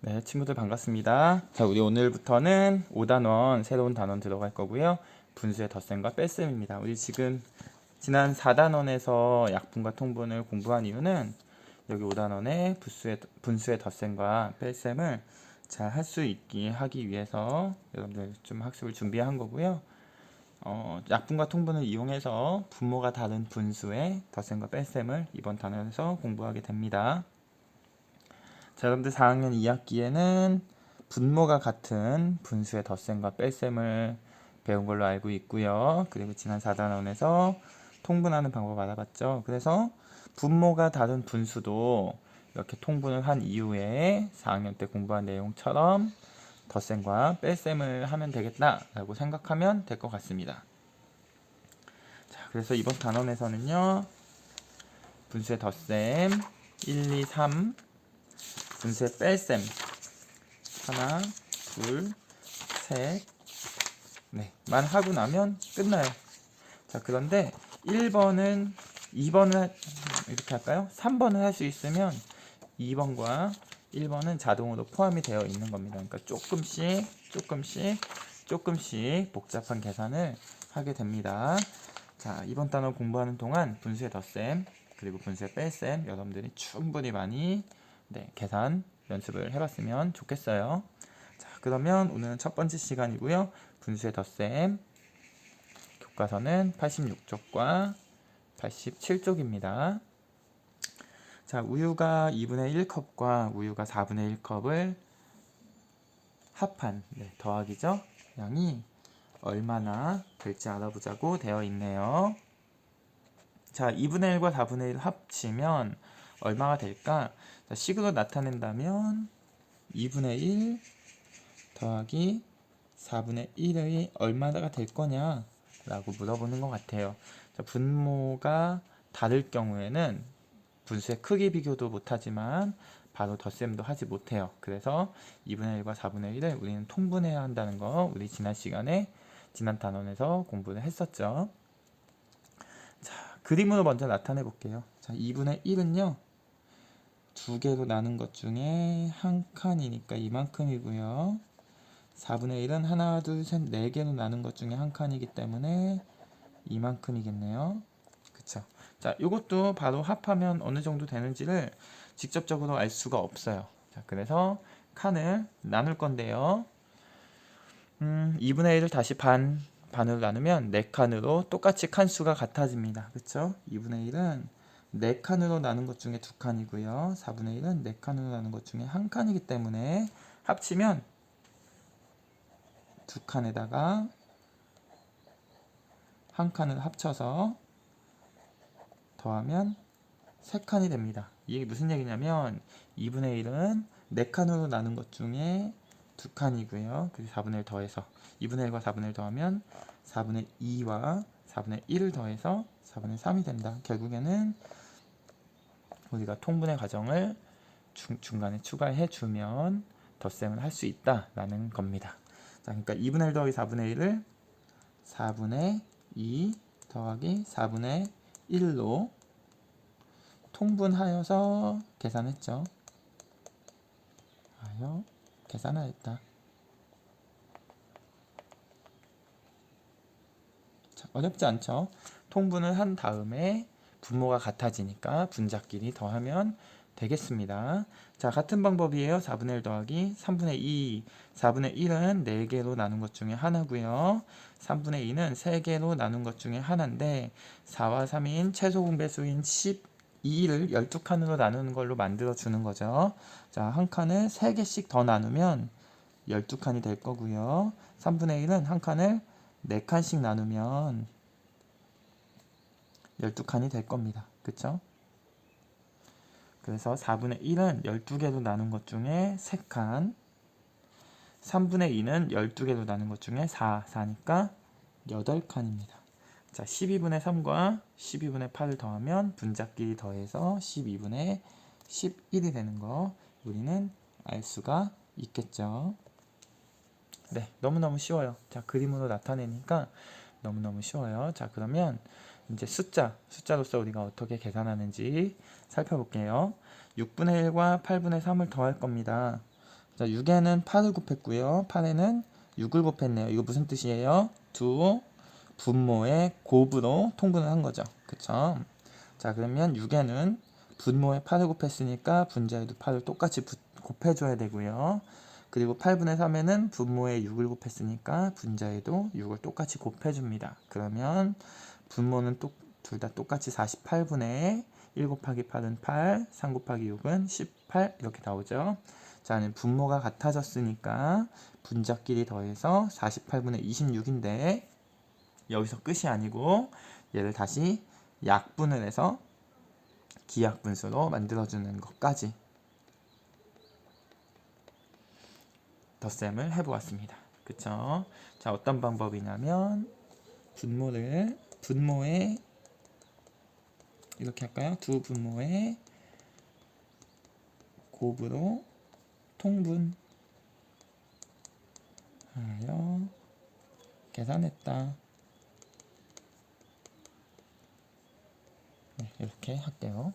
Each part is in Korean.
네, 친구들 반갑습니다. 자, 우리 오늘부터는 5단원 새로운 단원 들어갈 거고요. 분수의 덧셈과 뺄셈입니다. 우리 지금 지난 4단원에서 약분과 통분을 공부한 이유는 여기 5단원의 분수의 덧셈과 뺄셈을 잘 할 수 있게 하기 위해서 여러분들 좀 학습을 준비한 거고요. 약분과 통분을 이용해서 분모가 다른 분수의 덧셈과 뺄셈을 이번 단원에서 공부하게 됩니다. 자, 여러분들 4학년 2학기에는 분모가 같은 분수의 덧셈과 뺄셈을 배운 걸로 알고 있고요. 그리고 지난 4단원에서 통분하는 방법 알아봤죠. 그래서 분모가 다른 분수도 이렇게 통분을 한 이후에 4학년 때 공부한 내용처럼 덧셈과 뺄셈을 하면 되겠다라고 생각하면 될 것 같습니다. 자, 그래서 이번 단원에서는요. 분수의 덧셈 1, 2, 3 분수의 뺄셈 하나, 둘, 셋, 만 하고 나면 끝나요. 자, 그런데 1번은 2번을 이렇게 할까요? 3번을 할 수 있으면 2번과 1번은 자동으로 포함이 되어 있는 겁니다. 그러니까 조금씩 복잡한 계산을 하게 됩니다. 자, 이번 단어 공부하는 동안 분수의 덧셈 그리고 분수의 뺄셈 여러분들이 충분히 많이 계산 연습을 해봤으면 좋겠어요. 자, 그러면 오늘은 첫 번째 시간이고요. 분수의 덧셈 교과서는 86쪽과 87쪽입니다. 자, 우유가 2분의 1컵과 우유가 4분의 1컵을 합한 더하기죠. 양이 얼마나 될지 알아보자고 되어 있네요. 자, 2분의 1과 4분의 1 합치면 얼마가 될까? 자, 식으로 나타낸다면 2분의 1 더하기 4분의 1의 얼마가 될 거냐 라고 물어보는 것 같아요. 자, 분모가 다를 경우에는 분수의 크기 비교도 못하지만 바로 덧셈도 하지 못해요. 그래서 2분의 1과 4분의 1을 우리는 통분해야 한다는 거 우리 지난 단원에서 공부를 했었죠. 자, 그림으로 먼저 나타내 볼게요. 자, 2분의 1은요. 두 개로 나눈 것 중에 한 칸이니까 이만큼이고요. 4분의 1은 하나, 둘, 셋, 4개로 나눈 것 중에 한 칸이기 때문에 이만큼이겠네요. 그쵸? 자, 이것도 바로 합하면 어느 정도 되는지를 직접적으로 알 수가 없어요. 자, 그래서 칸을 나눌 건데요. 2분의 1을 다시 반으로 나누면 4칸으로 똑같이 칸수가 같아집니다. 그쵸? 2분의 1은 4칸으로 나눈 것 중에 2칸이고요. 4분의 1은 4칸으로 나눈 것 중에 한 칸이기 때문에 합치면 2칸에다가 한 칸을 합쳐서 더하면 3칸이 됩니다. 이게 무슨 얘기냐면 2분의 1은 4칸으로 나눈 것 중에 2칸이고요. 그리고 4분의 1 더해서 2분의 1과 4분의 1 더하면 4분의 2와 4분의 1을 더해서 4분의 3이 된다. 결국에는 우리가 통분의 과정을 중간에 추가해 주면 덧셈을 할 수 있다라는 겁니다. 자, 그러니까 2분의 1 더하기 4분의 1을 4분의 2 더하기 4분의 1로 통분하여서 계산했죠. 계산하였다. 자, 어렵지 않죠? 통분을 한 다음에 분모가 같아지니까 분자끼리 더하면 되겠습니다. 자, 같은 방법이에요. 4분의 1 더하기 3분의 2. 4분의 1은 4개로 나눈 것 중에 하나고요. 3분의 2는 3개로 나눈 것 중에 하나인데 4와 3인 최소 공배수인 12를 12칸으로 나누는 걸로 만들어 주는 거죠. 자, 한 칸을 3개씩 더 나누면 12칸이 될 거고요. 3분의 1은 한 칸을 4칸씩 나누면 12칸이 될 겁니다. 그쵸? 그래서 4분의 1은 12개로 나눈 것 중에 3칸, 3분의 2는 12개로 나눈 것 중에 4니까 8칸입니다. 자, 12분의 3과 12분의 8을 더하면 분자끼리 더해서 12분의 11이 되는 거 우리는 알 수가 있겠죠. 네, 너무너무 쉬워요. 자, 그림으로 나타내니까 너무너무 쉬워요. 자, 그러면 이제 숫자로서 우리가 어떻게 계산하는지 살펴볼게요. 6분의 1과 8분의 3을 더할 겁니다. 자, 6에는 8을 곱했고요. 8에는 6을 곱했네요. 이거 무슨 뜻이에요? 두 분모의 곱으로 통분을 한 거죠. 그쵸? 자, 그러면 6에는 분모에 8을 곱했으니까 분자에도 8을 똑같이 곱해줘야 되고요. 그리고 8분의 3에는 분모에 6을 곱했으니까 분자에도 6을 똑같이 곱해줍니다. 그러면 분모는 둘 다 똑같이 48분의 1 곱하기 8은 8, 3 곱하기 6은 18 이렇게 나오죠. 자, 분모가 같아졌으니까 분자끼리 더해서 48분의 26인데 여기서 끝이 아니고 얘를 다시 약분을 해서 기약분수로 만들어주는 것까지 덧셈을 해보았습니다. 그쵸? 자, 어떤 방법이냐면 분모에 이렇게 할까요? 두 분모의 곱으로 통분하여 계산했다. 네, 이렇게 할게요.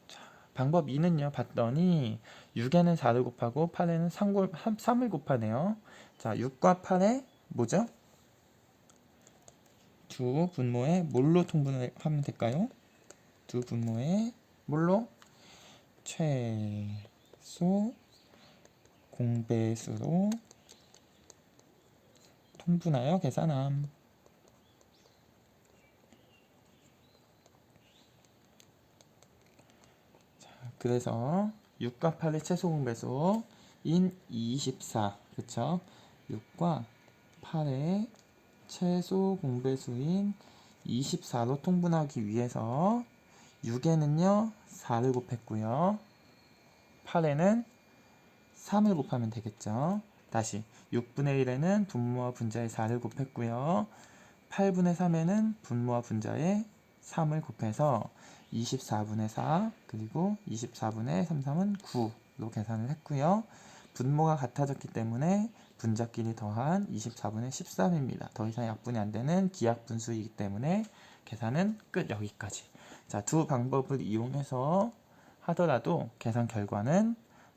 자, 방법 2는요. 봤더니 6에는 4를 곱하고 8에는 3을 곱하네요. 자, 6과 8에 뭐죠? 두 분모에 뭘로 통분을 하면 될까요? 두 분모에 뭘로? 최소 공배수로 통분하여 계산함. 자, 그래서 6과 8의 최소 공배수인 24, 그쵸? 6과 8의 최소 공배수인 24로 통분하기 위해서 6에는요 4를 곱했고요. 8에는 3을 곱하면 되겠죠. 다시 6분의 1에는 분모와 분자에 4를 곱했고요. 8분의 3에는 분모와 분자에 3을 곱해서 24분의 4 그리고 24분의 33은 9로 계산을 했고요. 분모가 같아졌기 때문에 분자끼리 더한 24분의 13입니다. 더 이상 약분이 안 되는 기약분수이기 때문에 계산은 끝. 여기까지. 자, 두 방법을 이용해서 하더라도 계산 결과는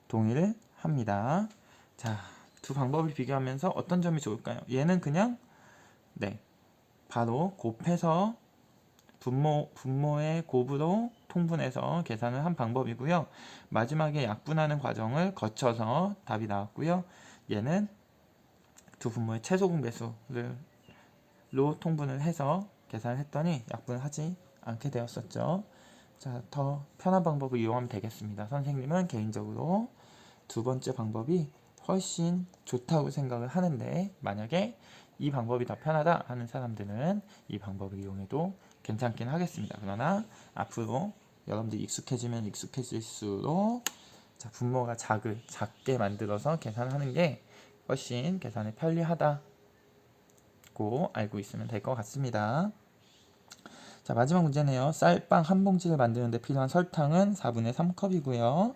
동일합니다. 자, 두 방법을 비교하면서 어떤 점이 좋을까요? 얘는 그냥 바로 곱해서 분모의 곱으로 통분해서 계산을 한 방법이고요. 마지막에 약분하는 과정을 거쳐서 답이 나왔고요. 얘는 두 분모의 최소 공배수로 통분을 해서 계산을 했더니 약분을 하지 않게 되었었죠. 자, 더 편한 방법을 이용하면 되겠습니다. 선생님은 개인적으로 두 번째 방법이 훨씬 좋다고 생각을 하는데, 만약에 이 방법이 더 편하다 하는 사람들은 이 방법을 이용해도 괜찮긴 하겠습니다. 그러나 앞으로 여러분들이 익숙해지면 익숙해질수록 분모가 작게 만들어서 계산하는 게 훨씬 계산이 편리하다고 알고 있으면 될 것 같습니다. 자, 마지막 문제네요. 쌀빵 한 봉지를 만드는 데 필요한 설탕은 4분의 3컵이고요.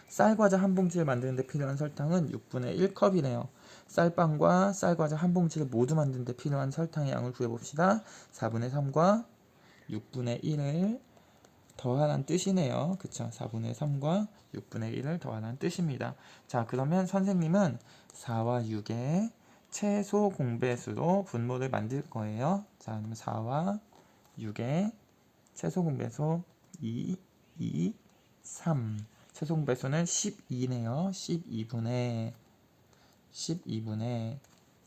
쌀과자 한 봉지를 만드는 데 필요한 설탕은 6분의 1컵이네요. 쌀빵과 쌀과자 한 봉지를 모두 만드는 데 필요한 설탕의 양을 구해봅시다. 4분의 3과 6분의 1을 더하라는 뜻이네요. 그쵸? 4분의 3과 6분의 1을 더하라는 뜻입니다. 자, 그러면 선생님은 4와 6의 최소 공배수로 분모를 만들 거예요. 자, 그러면 4와 6의 최소 공배수 2, 2, 3. 최소 공배수는 12네요. 12분의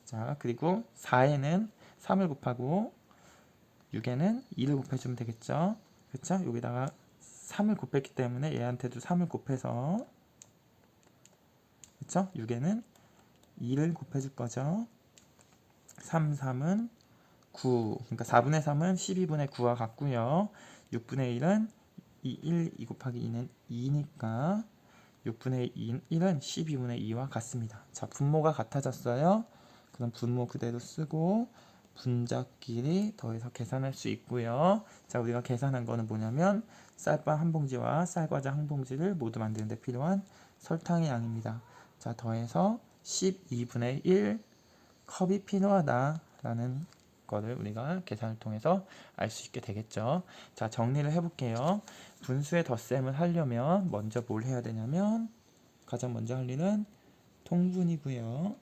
자, 그리고 4에는 3을 곱하고 6에는 2를 곱해주면 되겠죠. 그쵸? 여기다가 3을 곱했기 때문에 얘한테도 3을 곱해서, 그쵸? 6에는 2를 곱해줄 거죠. 3, 3은 9. 그러니까 4분의 3은 12분의 9와 같고요. 6분의 1은 2 곱하기 2는 2니까 6분의 1은 12분의 2와 같습니다. 자, 분모가 같아졌어요. 그럼 분모 그대로 쓰고 분자끼리 더해서 계산할 수 있고요. 자, 우리가 계산한 거는 뭐냐면 쌀빵 한 봉지와 쌀과자 한 봉지를 모두 만드는 데 필요한 설탕의 양입니다. 자, 더해서 12분의 1 컵이 필요하다라는 거를 우리가 계산을 통해서 알 수 있게 되겠죠. 자, 정리를 해볼게요. 분수의 덧셈을 하려면 먼저 뭘 해야 되냐면 가장 먼저 할 일은 통분이고요.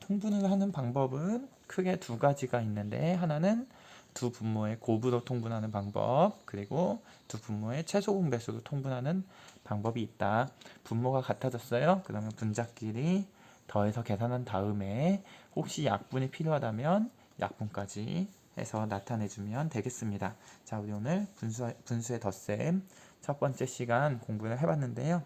통분을 하는 방법은 크게 두 가지가 있는데, 하나는 두 분모의 곱으로 통분하는 방법, 그리고 두 분모의 최소 공배수로 통분하는 방법이 있다. 분모가 같아졌어요. 그러면 분자끼리 더해서 계산한 다음에 혹시 약분이 필요하다면 약분까지 해서 나타내주면 되겠습니다. 자, 우리 오늘 분수의 덧셈 첫 번째 시간 공부를 해봤는데요.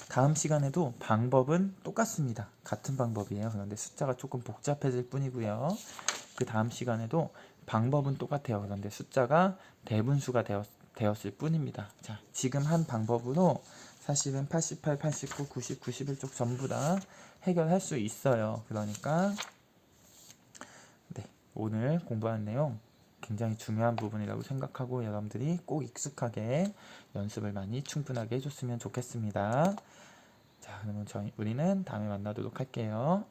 다음 시간에도 방법은 똑같습니다. 같은 방법이에요. 그런데 숫자가 조금 복잡해질 뿐이고요. 그 다음 시간에도 방법은 똑같아요. 그런데 숫자가 대분수가 되었을 뿐입니다. 자, 지금 한 방법으로 사실은 88, 89, 90, 91쪽 전부 다 해결할 수 있어요. 그러니까 네, 오늘 공부한 내용 굉장히 중요한 부분이라고 생각하고 여러분들이 꼭 익숙하게 연습을 많이 충분하게 해줬으면 좋겠습니다. 자, 그러면 우리는 다음에 만나도록 할게요.